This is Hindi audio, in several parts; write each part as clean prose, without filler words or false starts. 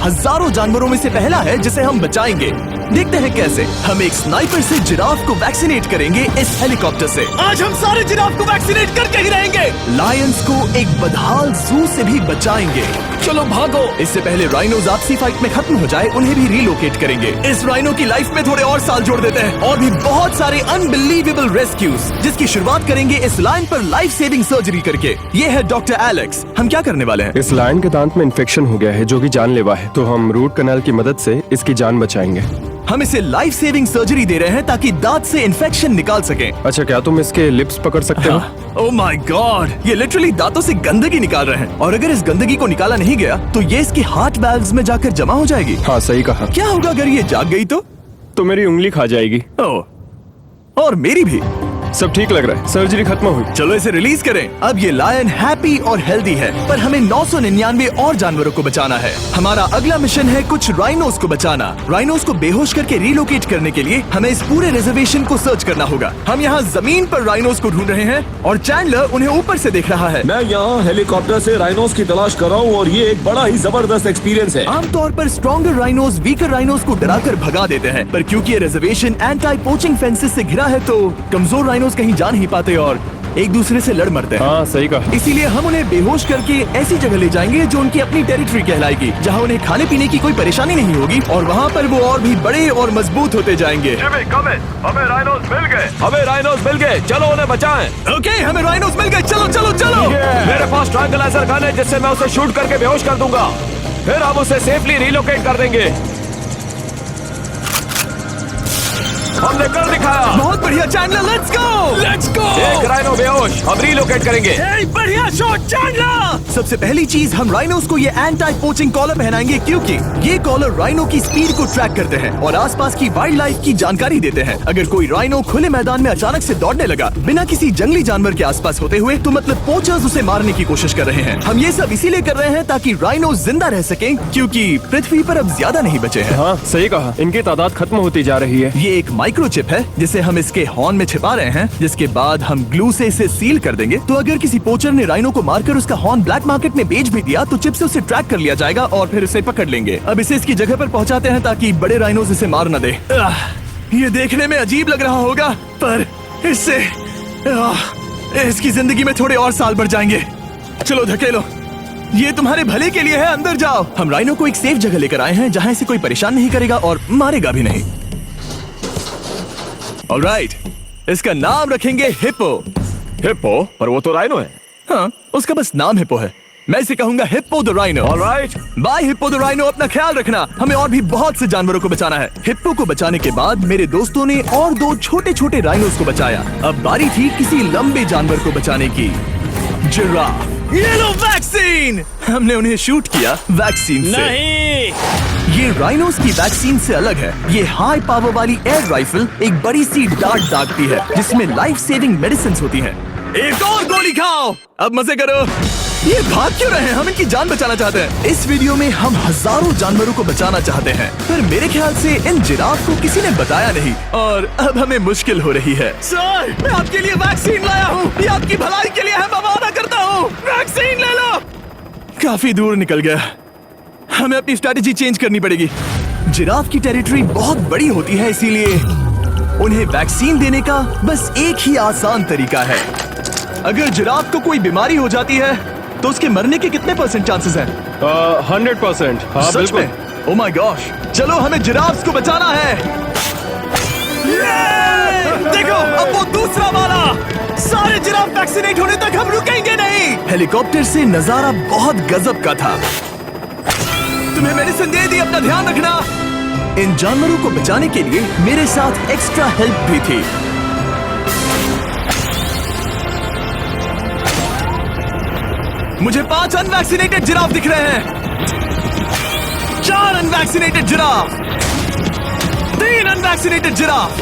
हजारों जानवरों में से पहला है जिसे हम बचाएंगे। देखते हैं कैसे। हम एक स्नाइपर से जिराफ को वैक्सीनेट करेंगे इस हेलीकॉप्टर से। आज हम सारे जिराफ को वैक्सीनेट करके ही रहेंगे। लायंस को एक बदहाल जू से भी बचाएंगे। चलो भागो। इससे पहले राइनोज आपसी फाइट में खत्म हो जाए, उन्हें भी रिलोकेट करेंगे। इस राइनो की लाइफ में थोड़े और साल जोड़ देते हैं और भी बहुत सारे अनबिलीवेबल रेस्क्यूज, जिसकी शुरुआत करेंगे इस लायन पर लाइफ सेविंग सर्जरी करके। ये है डॉक्टर एलेक्स। हम क्या करने वाले हैं? इस लायन के दांत में इन्फेक्शन हो गया है जो कि जानलेवा है, तो हम रूट कैनाल की मदद से इसकी जान बचाएंगे। हम इसे लाइफ सेविंग सर्जरी दे रहे हैं ताकि दांत से इन्फेक्शन निकाल सकें। अच्छा, क्या तुम इसके लिप्स पकड़ सकते हो? ओह माय गॉड, ये लिटरली दांतों से गंदगी निकाल रहे हैं और अगर इस गंदगी को निकाला नहीं गया तो ये इसके हार्ट वाल्व्स में जाकर जमा हो जाएगी। हाँ, सही कहा। क्या होगा अगर ये जाग गई तो मेरी उंगली खा जाएगी। ओह, और मेरी भी। सब ठीक लग रहा है, सर्जरी खत्म हुई। चलो इसे रिलीज करें। अब ये लायन हैप्पी और हेल्दी है, पर हमें 999 और जानवरों को बचाना है। हमारा अगला मिशन है कुछ राइनोस को बचाना। राइनोस को बेहोश करके रिलोकेट करने के लिए हमें इस पूरे रिजर्वेशन को सर्च करना होगा। हम यहाँ जमीन पर राइनोस को ढूंढ रहे हैं और चैंडलर उन्हें ऊपर से देख रहा है। मैं यहाँ हेलीकॉप्टर से राइनोस की तलाश कर रहा हूँ और ये एक बड़ा ही जबरदस्त एक्सपीरियंस है। आमतौर पर स्ट्रॉन्गर राइनोस वीकर राइनोस को डराकर भगा देते हैं, पर क्योंकि ये रिजर्वेशन एंटी पोचिंग फेंसेस से घिरा है तो कमजोर राइनोस कहीं जा नहीं पाते और एक दूसरे से लड़ मरते हैं। हाँ, सही कहा। इसीलिए हम उन्हें बेहोश करके ऐसी जगह ले जाएंगे जो उनकी अपनी टेरिटरी कहलाएगी, जहाँ उन्हें खाने पीने की कोई परेशानी नहीं होगी और वहाँ पर वो और भी बड़े और मजबूत होते जाएंगे। हमें राइनोस मिल गए। हमें राइनोस मिल गए, चलो उन्हें बचाएं। ओके, हमें राइनोस मिल गए। चलो चलो चलो। मेरे पास ट्रैंगलाइजर गन है जिससे मैं उसे शूट करके बेहोश कर दूंगा, फिर हम उसे सेफली रिलोकेट कर देंगे। हमने कर दिखाया। बहुत बढ़िया चैंडलर, लेट्स गो। एक राइनो बेहोश, हम रिलोकेट करेंगे। बढ़िया शॉट चैंडलर। सबसे पहली चीज, हम राइनोस को ये एंटी पोचिंग कॉलर पहनाएंगे क्योंकि ये कॉलर राइनो की स्पीड को ट्रैक करते हैं और आसपास की वाइल्ड लाइफ की जानकारी देते हैं। अगर कोई राइनो खुले मैदान में अचानक से दौड़ने लगा बिना किसी जंगली जानवर के आसपास होते हुए, तो मतलब पोचर्स उसे मारने की कोशिश कर रहे हैं। हम ये सब इसीलिए कर रहे हैं ताकि राइनो जिंदा रह सकें, क्योंकि पृथ्वी पर अब ज्यादा नहीं बचे हैं। हाँ, सही कहा। इनकी तादाद खत्म होती जा रही है। ये एक माइक्रोचिप है जिसे हम इसके हॉर्न में छिपा रहे हैं, जिसके बाद हम ग्लू से इसे सील कर देंगे। तो अगर किसी पोचर ने राइनो को मारकर उसका हॉर्न ब्लैक मार्केट में बेच भी दिया तो चिप से उसे ट्रैक कर लिया जाएगा और फिर उसे पकड़ लेंगे। अब इसे इसकी जगह पर पहुंचाते हैं ताकि बड़े राइनोस इसे मार न दे। ये देखने में अजीब लग रहा होगा, पर इससे इसकी जिंदगी में थोड़े और साल बढ़ जाएंगे। चलो धकेलो, ये तुम्हारे भले के लिए है। अंदर जाओ। हम राइनो को एक सेफ जगह लेकर आए हैं जहाँ इसे कोई परेशान नहीं करेगा और मारेगा भी नहीं। ऑलराइट, इसका नाम रखेंगे हिप्पो। हिप्पो? पर वो तो राइनो है। हाँ, उसका बस नाम हिप्पो है। मैं इसे कहूंगा hippo the rhino. Alright, bye hippo the rhino. अपना ख्याल रखना, हमें और भी बहुत से जानवरों को बचाना है। हिप्पो को बचाने के बाद मेरे दोस्तों ने और 2 छोटे छोटे राइनोस को बचाया। अब बारी थी किसी लंबे जानवर को बचाने की। जिराफ। ये लो वैक्सीन। हमने उन्हें शूट किया वैक्सीन से। नहीं, ये राइनोस की वैक्सीन से अलग है। ये हाई पावर वाली एयर राइफल एक बड़ी सी डार्ट दागती है जिसमें लाइफ सेविंग मेडिसिन होती हैं। एक और गोली खाओ, अब मजे करो। ये भाग क्यों रहे हैं? हम इनकी जान बचाना चाहते हैं। इस वीडियो में हम हजारों जानवरों को बचाना चाहते हैं, पर मेरे ख्याल से इन जिराफ को किसी ने बताया नहीं और अब हमें मुश्किल हो रही है। सर, मैं आपके लिए वैक्सीन लाया हूँ। ये आपकी भलाई के लिए है, मैं वादा करता हूँ। वैक्सीन ले लो। काफी दूर निकल गया, हमें अपनी स्ट्रैटेजी चेंज करनी पड़ेगी। जिराफ की टेरिटरी बहुत बड़ी होती है, इसीलिए उन्हें वैक्सीन देने का बस एक ही आसान तरीका है। अगर जिराफ को कोई बीमारी हो जाती है तो उसके मरने के कितने % चांसेस हैं? 100%। हाँ, सच बिल्कुल। में? ओह माय गॉश, चलो हमें जिराफ्स को बचाना है। देखो, अब वो दूसरा वाला। सारे जिराफ वैक्सीनेट होने तक हम रुकेंगे नहीं। हेलीकॉप्टर से नजारा बहुत गजब का था। तुम्हें मेडिसिन दे दी, अपना ध्यान रखना। इन जानवरों को बचाने के लिए मेरे साथ एक्स्ट्रा हेल्प भी थी। मुझे 5 अनवैक्सीनेटेड जिराफ दिख रहे हैं। 4 अनवैक्सीनेटेड जिराफ, 3 अनवैक्सीनेटेड जिराफ।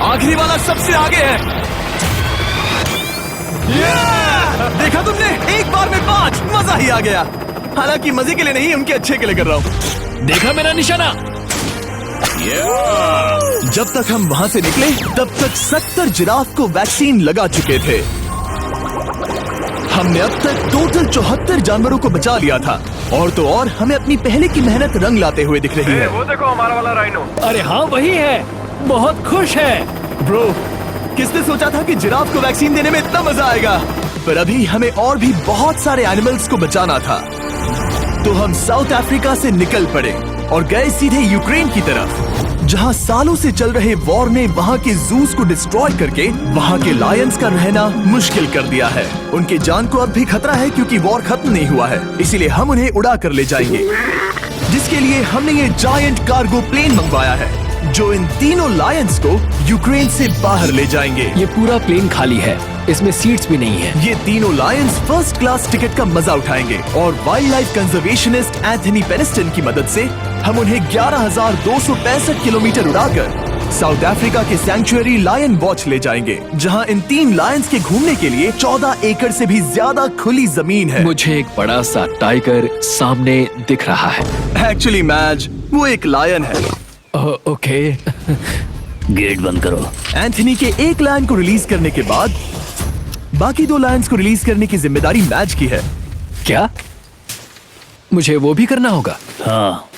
आखिरी वाला सबसे आगे है। देखा तुमने, एक बार में 5। मजा ही आ गया। हालांकि मजे के लिए नहीं, उनके अच्छे के लिए कर रहा हूँ। देखा मेरा निशाना? जब तक हम वहां से निकले तब तक 70 जिराफ को वैक्सीन लगा चुके थे। हमने अब तक टोटल 74 जानवरों को बचा लिया था, और तो और हमें अपनी पहले की मेहनत रंग लाते हुए दिख रही है। वो देखो हमारा वाला राइनो। अरे हाँ वही है, बहुत खुश है। ब्रो, किसने सोचा था कि जिराफ को वैक्सीन देने में इतना मजा आएगा? पर अभी हमें और भी बहुत सारे एनिमल्स को बचाना था, तो हम साउथ अफ्रीका से निकल पड़े और गए सीधे यूक्रेन की तरफ, जहां सालों से चल रहे वॉर ने वहां के जूस को डिस्ट्रॉय करके वहां के लायंस का रहना मुश्किल कर दिया है। उनकी जान को अब भी खतरा है क्योंकि वॉर खत्म नहीं हुआ है, इसीलिए हम उन्हें उड़ा कर ले जाएंगे, जिसके लिए हमने ये जायंट कार्गो प्लेन मंगवाया है, जो इन तीनों लायंस को यूक्रेन से बाहर ले जाएंगे। ये पूरा प्लेन खाली है, इसमेमें सीट्स भी नहीं है। ये तीनों लायंस फर्स्ट क्लास टिकट का मजा उठाएंगे और वाइल्ड लाइफ कंजर्वेशनिस्ट एंथनी पेनिस्टन की मदद से हम उन्हें 11,265 किलोमीटर उड़ाकर साउथ अफ्रीका के सैंक्चुअरी लायन वॉच ले जाएंगे, जहां इन 3 लायंस के घूमने के लिए 14 एकड़ से भी ज्यादा खुली जमीन है। मुझे एक बड़ा सा टाइगर सामने दिख रहा है। एक्चुअली मैच, वो एक लायन है। ओके। गेट बंद करो। एंथनी के एक लायन को रिलीज करने के बाद बाकी 2 लायंस को रिलीज करने की जिम्मेदारी मैच की है। क्या मुझे वो भी करना होगा? हाँ,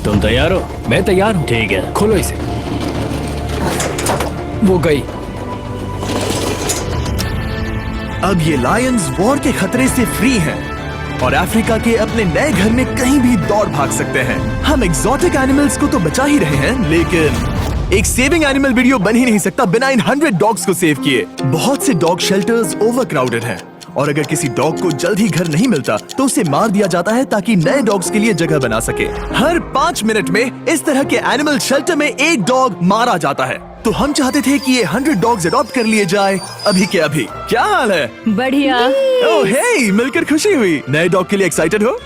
तुम तैयार हो? मैं तैयार हूँ। ठीक है। खोलो इसे। वो गई। अब ये लायंस वॉर के खतरे से फ्री हैं और अफ्रीका के अपने नए घर में कहीं भी दौड़ भाग सकते हैं। हम एक्सोटिक एनिमल्स को तो बचा ही रहे हैं, लेकिन एक सेविंग एनिमल वीडियो बन ही नहीं सकता बिना इन 100 डॉग्स को सेव किए। बहुत से डॉग शेल्टर्स ओवरक्राउडेड हैं और अगर किसी डॉग को जल्द ही घर नहीं मिलता तो उसे मार दिया जाता है ताकि नए डॉग्स के लिए जगह बना सके। हर 5 मिनट में इस तरह के एनिमल शेल्टर में एक डॉग मारा जाता है, तो हम चाहते थे कि ये 100 डॉग्स अडॉप्ट कर लिए जाए अभी के अभी। क्या हाल है? बढ़िया। ओह हे, मिलकर खुशी हुई। नए डॉग के लिए एक्साइटेड हो?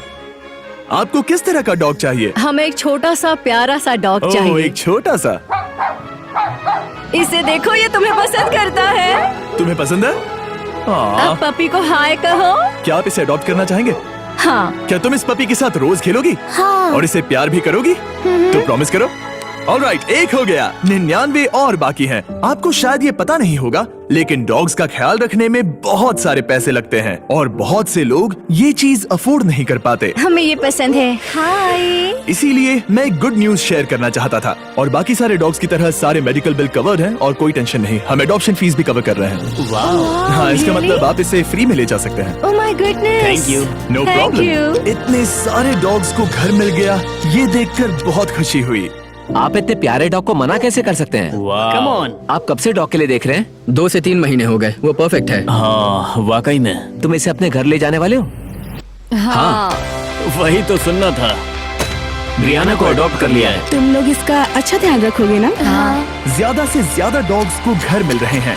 आपको किस तरह का डॉग चाहिए? हमें एक छोटा सा प्यारा सा डॉग ओह, चाहिए। एक छोटा सा। इसे देखो, ये तुम्हें पसंद करता है। तुम्हें पसंद है? अब पपी को हाय कहो। क्या आप इसे अडॉप्ट करना चाहेंगे? हाँ। क्या तुम इस पपी के साथ रोज खेलोगी? हाँ। और इसे प्यार भी करोगी? तो प्रॉमिस करो। ऑलराइट, एक हो गया, 99 और बाकी हैं। आपको शायद ये पता नहीं होगा, लेकिन डॉग्स का ख्याल रखने में बहुत सारे पैसे लगते हैं और बहुत से लोग ये चीज अफोर्ड नहीं कर पाते। हमें ये पसंद है। हाय। इसीलिए मैं एक गुड न्यूज शेयर करना चाहता था। और बाकी सारे डॉग्स की तरह सारे मेडिकल बिल कवर्ड हैं और कोई टेंशन नहीं। हम एडॉप्शन फीस भी कवर कर रहे हैं। हाँ, इसका मतलब आप इसे फ्री में ले जा सकते हैं। Oh my goodness. Thank you. No Thank problem. you. इतने सारे डॉग्स को घर मिल गया, ये देखकर बहुत खुशी हुई। आप इतने प्यारे डॉग को मना कैसे कर सकते हैं? Come on. आप कब से डॉग के लिए देख रहे हैं? 2 से 3 महीने हो गए, वो परफेक्ट है। हाँ, वाकई में। तुम इसे अपने घर ले जाने वाले हो? हाँ। वही तो सुनना था। ब्रियाना को अडॉप्ट कर लिया है। तुम लोग इसका अच्छा ध्यान रखोगे ना? हाँ। ज्यादा से ज्यादा डॉग्स को घर मिल रहे हैं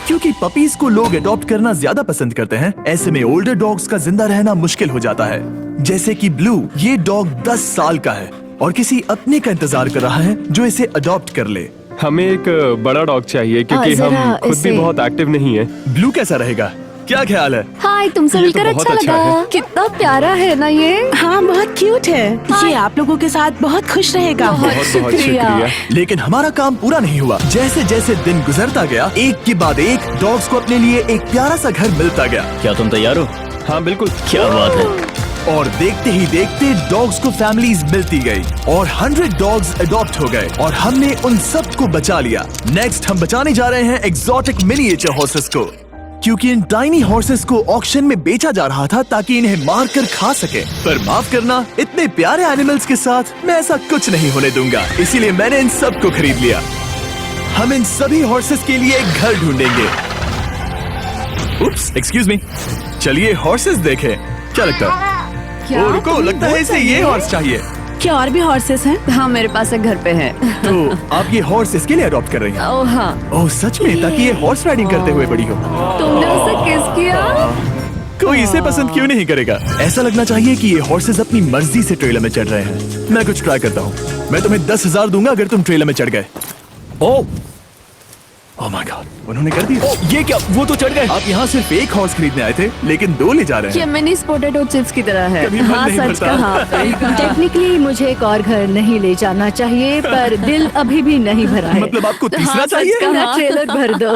क्योंकि पपीज को लोग अडॉप्ट करना ज्यादा पसंद करते हैं। ऐसे में ओल्डर डॉग्स का जिंदा रहना मुश्किल हो जाता है। जैसे कि ब्लू, ये डॉग 10 साल का है और किसी अपने का इंतजार कर रहा है जो इसे अडॉप्ट कर ले। हमें एक बड़ा डॉग चाहिए क्योंकि जरा हम खुद इसे- भी बहुत एक्टिव नहीं है। ब्लू कैसा रहेगा? क्या ख्याल है? हाय, तुमसे ये तो मिलकर बहुत अच्छा अच्छा लगा। है। कितना प्यारा है ना ये। हाँ, बहुत क्यूट है। ये आप लोगों के साथ बहुत खुश रहेगा। बहुत बहुत शुक्रिया। लेकिन हमारा काम पूरा नहीं हुआ। जैसे जैसे दिन गुजरता गया, एक के बाद एक डॉग्स को अपने लिए एक प्यारा सा घर मिलता गया। क्या तुम तैयार हो? हाँ बिल्कुल। क्या बात है। और देखते ही देखते डॉग्स को फैमिलीज मिलती गई और 100 डॉग्स अडॉप्ट हो गए और हमने उन सब को बचा लिया। नेक्स्ट हम बचाने जा रहे हैं एक्सोटिक मिनिएचर हॉर्सेस को, क्योंकि इन टाइनी हॉर्सेस को ऑक्शन में बेचा जा रहा था ताकि इन्हें मार कर खा सके। पर माफ करना, इतने प्यारे एनिमल्स के साथ मैं ऐसा कुछ नहीं होने दूंगा, इसीलिए मैंने इन सब को खरीद लिया। हम इन सभी हॉर्सेस के लिए एक घर ढूंढेंगे। उप्स, एक्सक्यूज मी। चलिए हॉर्सेस देखें। क्या लगता है? क्या? ओ, रुको, लगता है इसे ये हॉर्स चाहिए। क्या और भी हॉर्सेस हैं? हाँ, मेरे पास एक घर पे है। तो आप ये हॉर्स इसके लिए अडॉप्ट कर रही हैं? ओह हाँ। ओह सच में? ताकि ये हॉर्स राइडिंग करते हुए बड़ी हो। तुमने उसे किस किया? कोई इसे पसंद क्यों नहीं करेगा? ऐसा लगना चाहिए कि ये हॉर्सेस अपनी मर्जी से ट्रेलर में चढ़ रहे हैं। मैं कुछ ट्राई करता हूँ। मैं तुम्हें 10,000 दूंगा अगर तुम ट्रेलर में चढ़ गए। ओ, ओह माय गॉड, उन्होंने कर दिया। ये क्या, वो तो चढ़ गए। आप यहाँ सिर्फ एक हॉर्स खरीदने आए थे, लेकिन 2 ले जा रहे ये हैं। मिनी पोटैटो चिप्स की तरह है। कभी मन हाँ, नहीं सच भरता। कहा। टेक्निकली मुझे एक और घर नहीं ले जाना चाहिए, पर दिल अभी भी नहीं भरा है। मतलब आपको तीसरा हाँ, सच चाहिए? कहा, ट्रेलर भर दो।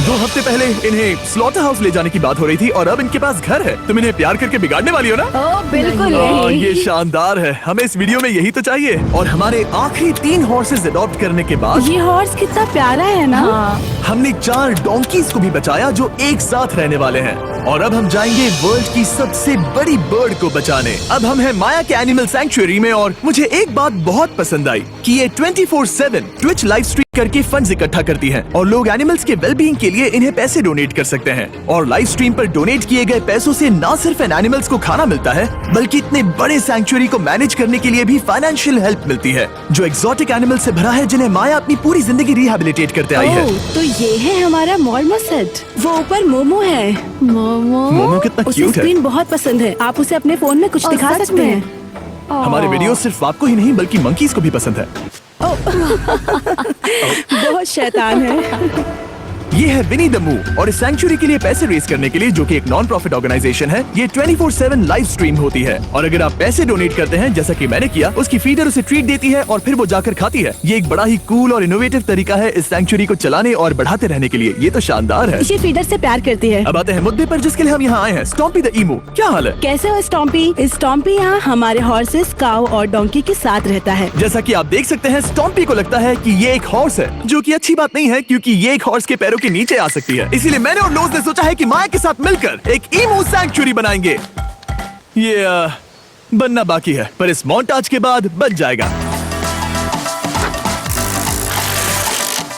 2 हफ्ते पहले इन्हें स्लॉटर हाउस ले जाने की बात हो रही थी और अब इनके पास घर है। तुम इन्हें प्यार करके बिगाड़ने वाली हो ना? ओह बिल्कुल ओह, नहीं। ये शानदार है। हमें इस वीडियो में यही तो चाहिए। और हमारे आखिरी 3 हॉर्सेस अडॉप्ट करने के बाद ये हॉर्स कितना प्यारा है ना। हाँ, हमने 4 डोंकीज को भी बचाया जो एक साथ रहने वाले हैं। और अब हम जाएंगे वर्ल्ड की सबसे बड़ी बर्ड को बचाने। अब हम हैं माया के एनिमल सैंक्चुअरी में और मुझे एक बात बहुत पसंद आई कि ये 24/7 ट्विच लाइव स्ट्रीम करके फंड्स इकट्ठा करती है और लोग एनिमल्स के वेलबींग के लिए इन्हें पैसे डोनेट कर सकते हैं। और लाइव स्ट्रीम पर डोनेट किए गए पैसों से न सिर्फ इन एनिमल्स को खाना मिलता है, बल्कि इतने बड़े सैंक्चुअरी को मैनेज करने के लिए भी फाइनेंशियल हेल्प मिलती है, जो एक्सोटिक एनिमल से भरा है जिन्हें माया अपनी पूरी जिंदगी रिहैबिलिटेट करते आई है। ओह, तो ये है हमारा मॉर्मोसेट। वो ऊपर मोमो है। मोमो कितना उसे क्यूट है। स्क्रीन बहुत पसंद है। आप उसे अपने फोन में कुछ ओह, दिखा सच सकते में? हैं। हमारे वीडियो सिर्फ आपको ही नहीं बल्कि मंकीज को भी पसंद है। बहुत शैतान है। ये है विनी द मू और इस सैंक्चुअरी के लिए पैसे रेज करने के लिए, जो कि एक नॉन प्रॉफिट ऑर्गेनाइजेशन है, ये 24/7 लाइव स्ट्रीम होती है। और अगर आप पैसे डोनेट करते हैं जैसा कि मैंने किया, उसकी फीडर उसे ट्रीट देती है और फिर वो जाकर खाती है। ये एक बड़ा ही कूल और इनोवेटिव तरीका है इस सैंक्चुअरी को चलाने और बढ़ाते रहने के लिए। ये तो शानदार है। ये फीडर से प्यार करती है। अब आते हैं मुद्दे पर जिसके लिए हम यहाँ आए हैं, स्टॉम्पी द ईमू। क्या हाल है? कैसे हो स्टॉम्पी? स्टॉम्पी यहाँ हमारे हॉर्सेस, काऊ और डोंकी के साथ रहता है। जैसा कि आप देख सकते हैं, स्टॉम्पी को लगता है कि ये एक हॉर्स है, जो कि अच्छी बात नहीं है क्योंकि ये एक हॉर्स के पैरों के नीचे आ सकती है। इसीलिए मैंने और लोज ने सोचा है कि माया के साथ मिलकर एक ईमू सैंक्चुअरी बनाएंगे। ये बनना बाकी है, पर इस मोंटाज के बाद बन जाएगा।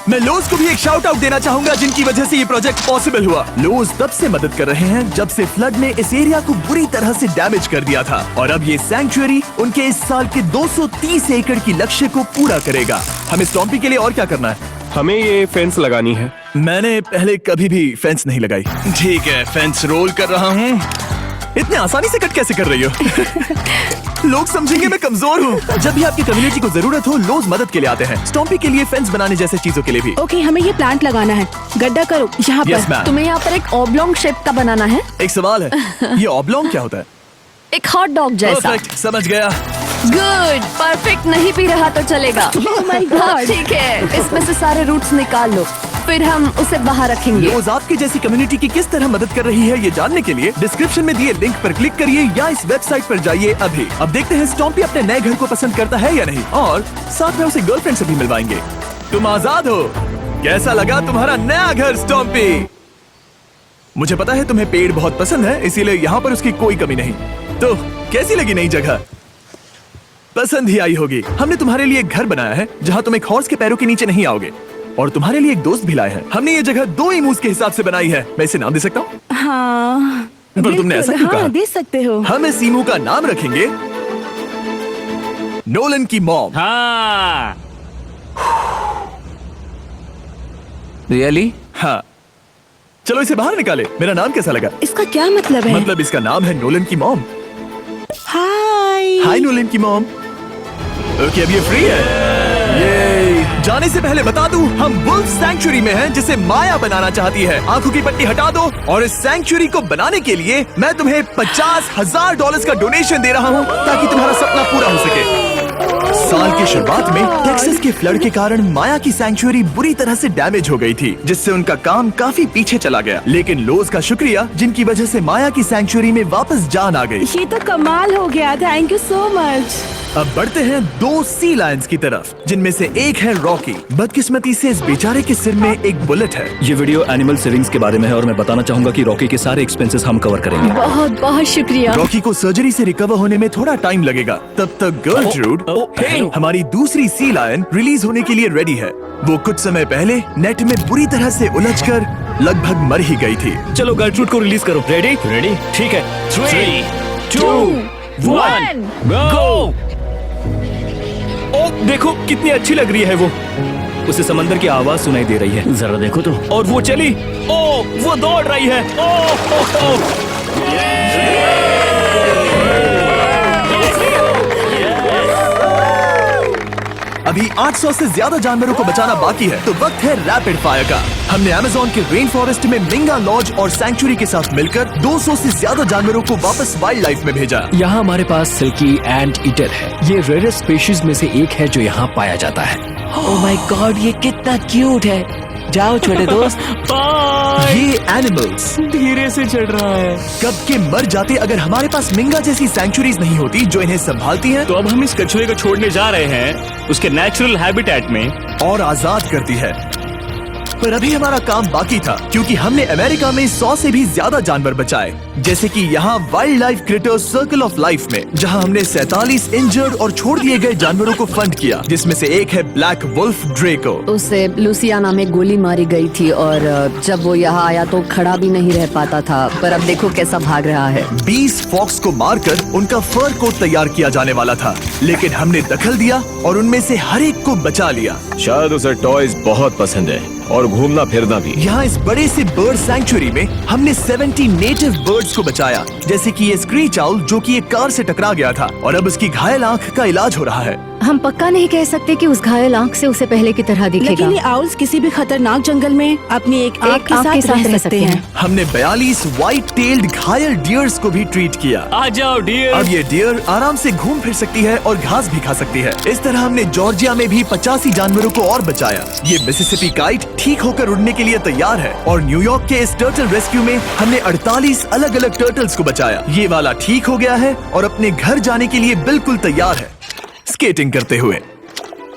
मैं लोज को भी एक शाउट आउट देना चाहूंगा, जिनकी वजह से ये प्रोजेक्ट पॉसिबल हुआ। लोज तब से मदद कर रहे हैं जब से फ्लड ने इस एरिया को बुरी तरह से डैमेज कर दिया था, और अब ये सैंक्चुअरी उनके इस साल के 230 एकड़ की लक्ष्य को पूरा करेगा। हमें स्टॉम्पी के लिए और क्या करना है? हमें ये फेंस लगानी है। मैंने पहले कभी भी फेंस नहीं लगाई। ठीक है, फेंस रोल कर रहा हूँ। इतने आसानी से कट कैसे कर रही हो? लोग समझेंगे मैं कमजोर हूँ। जब भी आपकी कम्युनिटी को जरूरत हो, लोग मदद के लिए आते हैं। स्टॉम्पी के लिए फेंस बनाने जैसे चीजों के लिए भी। ओके, हमें ये प्लांट लगाना है। गड्ढा करो यहाँ यस पर। मैम। तुम्हें यहाँ पर एक ऑब्लोंग शेप का बनाना है, एक सवाल है, ये ऑब्लोंग क्या होता है? एक हॉट डॉग जैसा। परफेक्ट, समझ गया। गुड, परफेक्ट नहीं पी रहा तो चलेगा। Oh my God. हाँ, ठीक है, इसमें से सारे रूट्स निकाल लो, फिर हम उसे बाहर रखेंगे। रोज आपकी जैसी कम्युनिटी की किस तरह मदद कर रही है, ये जानने के लिए डिस्क्रिप्शन में दिए लिंक पर क्लिक करिए या इस वेबसाइट पर जाइए अभी। अब देखते हैं स्टॉम्पी अपने नए घर को पसंद करता है या नहीं, और साथ में उसे गर्लफ्रेंड से भी मिलवाएंगे। तुम आजाद हो। कैसा लगा तुम्हारा नया घर स्टॉम्पी? मुझे पता है तुम्हें पेड़ बहुत पसंद है, इसीलिए यहाँ पर उसकी कोई कमी नहीं। तो कैसी लगी नई जगह? पसंद ही आई होगी। हमने तुम्हारे लिए एक घर बनाया है जहाँ तुम एक हॉर्स के पैरों के नीचे नहीं आओगे, और तुम्हारे लिए एक दोस्त भी लाए हैं। हमने ये जगह 2 इमूस के हिसाब से बनाई है। मैं इसे नाम दे सकता हूँ? हाँ, पर तुमने ऐसा क्यों कहा? हाँ, दे सकते हो। हम इस ईमू का नाम रखेंगे नोलन की मॉम। हाँ, रियली? हाँ, चलो इसे बाहर निकाले। मेरा नाम कैसा लगा? इसका क्या मतलब है? मतलब इसका नाम है नोलन की मॉम। हाय। हाय नोलन की मॉम। ओके, अब ये फ्री है। ये जाने से पहले बता दूं, हम वुल्फ सैंक्चुअरी में हैं, जिसे माया बनाना चाहती है। आंखों की पट्टी हटा दो, और इस सैंक्चुअरी को बनाने के लिए मैं तुम्हें $50,000 का डोनेशन दे रहा हूं, ताकि तुम्हारा सपना पूरा हो सके। साल की शुरुआत में टेक्सास के फ्लड के कारण माया की सैंक्चुअरी बुरी तरह से डैमेज हो गई थी, जिससे उनका काम काफी पीछे चला गया। लेकिन लोज का शुक्रिया, जिनकी वजह से माया की सैंक्चुअरी में वापस जान आ गई। ये तो कमाल हो गया। Thank you so much. अब बढ़ते हैं 2 सी लायंस की तरफ, जिनमें से एक है रॉकी। बदकिस्मती से इस बेचारे के सिर में एक बुलेट है। ये वीडियो एनिमल सेविंग्स के बारे में है और मैं बताना चाहूंगा कि रॉकी के सारे एक्सपेंसेस हम कवर करेंगे। बहुत बहुत शुक्रिया। रॉकी को सर्जरी से रिकवर होने में थोड़ा टाइम लगेगा। तब तक गर्लट्रूड, हमारी दूसरी सी लायन, रिलीज होने के लिए रेडी है। वो कुछ समय पहले नेट में बुरी तरह से उलझकर लगभग मर ही गई थी। चलो गर्लट्रूड को रिलीज करो। रेडी? रेडी? ठीक है। 3, 2, 1, गो! ओ, देखो कितनी अच्छी लग रही है वो। उसे समंदर की आवाज सुनाई दे रही है। जरा देखो तो। और वो चली। ओ, वो दौड़ रही है। ओ। अब अभी 800 से ज्यादा जानवरों को बचाना बाकी है, तो वक्त है रैपिड फायर का। हमने अमेज़न के रेन फॉरेस्ट में मिंगा लॉज और सैंक्चुरी के साथ मिलकर 200 से ज्यादा जानवरों को वापस वाइल्ड लाइफ में भेजा। यहाँ हमारे पास सिल्की एंट ईटर है। ये रेयरेस्ट स्पीशीज में से एक है जो यहाँ पाया जाता है। ओह माय गॉड, ये कितना क्यूट है। जाओ छोटे दोस्त। ये एनिमल्स धीरे से चढ़ रहा है। कब के मर जाते अगर हमारे पास मिंगा जैसी सैंक्चुरीज नहीं होती जो इन्हें संभालती हैं तो अब हम इस कछुए को छोड़ने जा रहे हैं उसके नेचुरल हैबिटेट में और आजाद करती है। पर अभी हमारा काम बाकी था, क्योंकि हमने अमेरिका में 100 से भी ज्यादा जानवर बचाए, जैसे कि यहाँ wild life creators circle of life में, जहाँ हमने 47 इंजर्ड और छोड़ दिए गए जानवरों को फंड किया, जिसमें से एक है ब्लैक वुल्फ ड्रेको। उसे लुसियाना में गोली मारी गई थी और जब वो यहाँ आया तो खड़ा भी नहीं रह पाता था, पर अब देखो कैसा भाग रहा है। 20 फॉक्स को मारकर उनका फर कोट तैयार किया जाने वाला था, लेकिन हमने दखल दिया और उनमें से हर एक को बचा लिया। शायद उसे टॉयज बहुत पसंद है और घूमना फिरना भी। यहाँ इस बड़े से बर्ड सैंक्चुरी में हमने 70 नेटिव बर्ड्स को बचाया, जैसे कि ये स्क्रीच आउल जो कि एक कार से टकरा गया था और अब उसकी घायल आंख का इलाज हो रहा है। हम पक्का नहीं कह सकते कि उस घायल आंख से उसे पहले की तरह दिखेगा। लेकिन ये आउल्स किसी भी खतरनाक जंगल में अपनी एक आंख के साथ रह सकते हैं। हमने 42 व्हाइट टेल्ड घायल डियर्स को भी ट्रीट किया। आ जाओ डियर। अब ये डियर आराम से घूम फिर सकती है और घास भी खा सकती है। इस तरह हमने जॉर्जिया में भी 85 जानवरों को और बचाया। ये मिसिसिपी काइट ठीक होकर उड़ने के लिए तैयार है और न्यूयॉर्क के इस टर्टल रेस्क्यू में हमने 48 अलग अलग टर्टल्स को बचाया। ये वाला ठीक हो गया है और अपने घर जाने के लिए बिल्कुल तैयार है स्केटिंग करते हुए।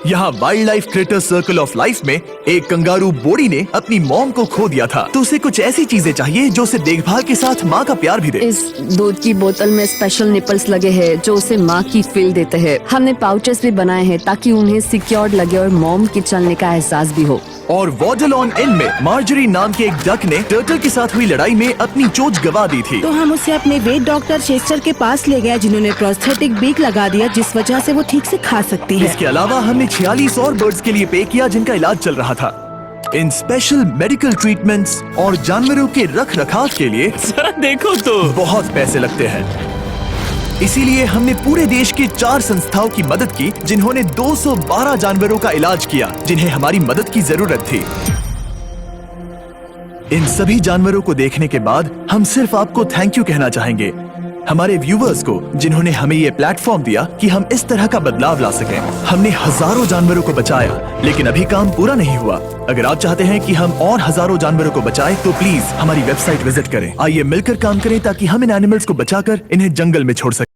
यहाँ wild life creator circle of life में एक कंगारू बोडी ने अपनी मॉम को खो दिया था, तो उसे कुछ ऐसी चीजें चाहिए जो उसे देखभाल के साथ माँ का प्यार भी दे। इस दूध की बोतल में स्पेशल निपल्स लगे हैं जो उसे माँ की फील देते हैं। हमने पाउचेस भी बनाए हैं ताकि उन्हें सिक्योर्ड लगे और मॉम के चलने का एहसास भी हो। और वॉडलॉन इन में मार्जरी नाम के एक डक ने टर्टल के साथ हुई लड़ाई में अपनी चोंच गवा दी थी, तो हम उसे अपने वेट डॉक्टर चेस्टर के पास ले गए, जिन्होंने प्रोस्थेटिक बीक लगा दिया जिस वजह से वो ठीक से खा सकती है। इसके अलावा हमने 46 और बर्ड्स के लिए पे किया जिनका इलाज चल रहा था। इन स्पेशल मेडिकल ट्रीटमेंट्स और जानवरों के रख रखाव के लिए जरा देखो तो बहुत पैसे लगते हैं। इसीलिए हमने पूरे देश के 4 संस्थाओं की मदद की जिन्होंने 212 जानवरों का इलाज किया जिन्हें हमारी मदद की जरूरत थी। इन सभी जानवरों को देखने के बाद हम सिर्फ आपको थैंक यू कहना चाहेंगे, हमारे व्यूवर्स को जिन्होंने हमें ये प्लेटफॉर्म दिया कि हम इस तरह का बदलाव ला सकें। हमने हजारों जानवरों को बचाया, लेकिन अभी काम पूरा नहीं हुआ। अगर आप चाहते हैं कि हम और हजारों जानवरों को बचाएं, तो प्लीज हमारी वेबसाइट विजिट करें। आइए मिलकर काम करें ताकि हम इन एनिमल्स को बचाकर इन्हें जंगल में छोड़ सकें।